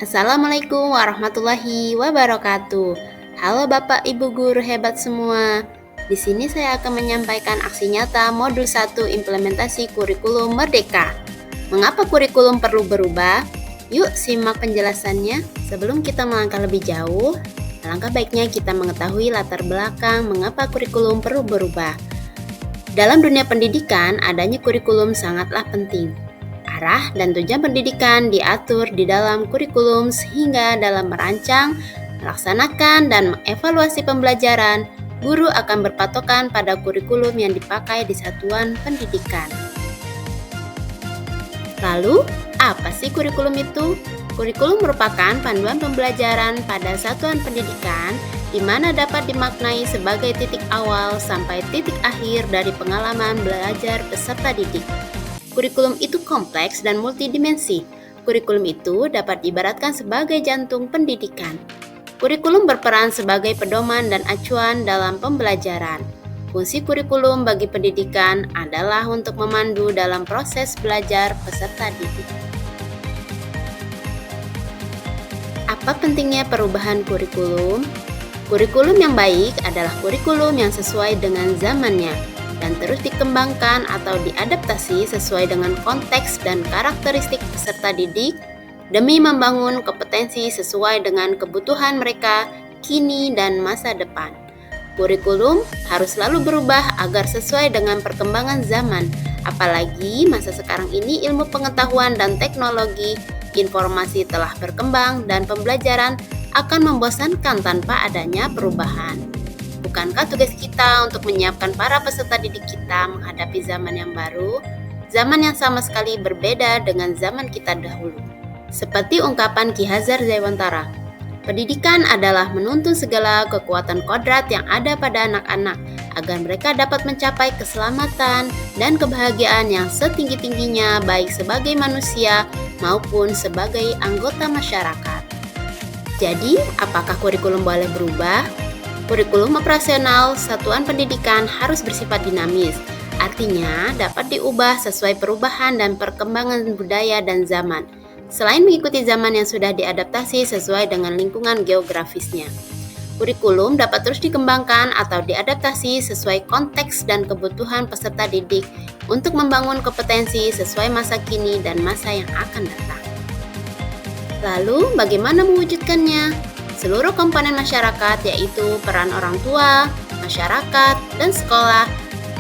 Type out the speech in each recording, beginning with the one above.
Assalamualaikum warahmatullahi wabarakatuh. Halo Bapak Ibu guru hebat semua. Di sini saya akan menyampaikan aksi nyata modul 1 implementasi kurikulum Merdeka. Mengapa kurikulum perlu berubah? Yuk simak penjelasannya. Sebelum kita melangkah lebih jauh, alangkah baiknya kita mengetahui latar belakang mengapa kurikulum perlu berubah. Dalam dunia pendidikan, adanya kurikulum sangatlah penting. Arah dan tujuan pendidikan diatur di dalam kurikulum sehingga dalam merancang, melaksanakan, dan mengevaluasi pembelajaran, guru akan berpatokan pada kurikulum yang dipakai di satuan pendidikan. Lalu, apa sih kurikulum itu? Kurikulum merupakan panduan pembelajaran pada satuan pendidikan di mana dapat dimaknai sebagai titik awal sampai titik akhir dari pengalaman belajar peserta didik. Kurikulum itu kompleks dan multidimensi. Kurikulum itu dapat diibaratkan sebagai jantung pendidikan. Kurikulum berperan sebagai pedoman dan acuan dalam pembelajaran. Fungsi kurikulum bagi pendidikan adalah untuk memandu dalam proses belajar peserta didik. Apa pentingnya perubahan kurikulum? Kurikulum yang baik adalah kurikulum yang sesuai dengan zamannya dan terus dikembangkan atau diadaptasi sesuai dengan konteks dan karakteristik peserta didik demi membangun kompetensi sesuai dengan kebutuhan mereka kini dan masa depan. Kurikulum harus selalu berubah agar sesuai dengan perkembangan zaman, apalagi masa sekarang ini ilmu pengetahuan dan teknologi informasi telah berkembang dan pembelajaran akan membosankan tanpa adanya perubahan. Bukankah tugas kita untuk menyiapkan para peserta didik kita menghadapi zaman yang baru, zaman yang sama sekali berbeda dengan zaman kita dahulu? Seperti ungkapan Ki Hajar Dewantara, pendidikan adalah menuntun segala kekuatan kodrat yang ada pada anak-anak agar mereka dapat mencapai keselamatan dan kebahagiaan yang setinggi-tingginya baik sebagai manusia maupun sebagai anggota masyarakat. Jadi, apakah kurikulum boleh berubah? Kurikulum operasional satuan pendidikan harus bersifat dinamis, artinya dapat diubah sesuai perubahan dan perkembangan budaya dan zaman, selain mengikuti zaman yang sudah diadaptasi sesuai dengan lingkungan geografisnya. Kurikulum dapat terus dikembangkan atau diadaptasi sesuai konteks dan kebutuhan peserta didik untuk membangun kompetensi sesuai masa kini dan masa yang akan datang. Lalu, bagaimana mewujudkannya? Seluruh komponen masyarakat yaitu peran orang tua, masyarakat, dan sekolah,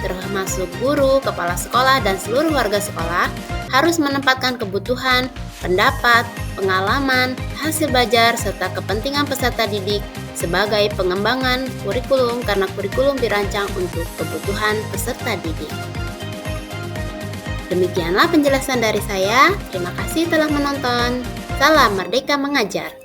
termasuk guru, kepala sekolah, dan seluruh warga sekolah, harus menempatkan kebutuhan, pendapat, pengalaman, hasil belajar, serta kepentingan peserta didik sebagai pengembangan kurikulum karena kurikulum dirancang untuk kebutuhan peserta didik. Demikianlah penjelasan dari saya. Terima kasih telah menonton. Salam Merdeka Mengajar.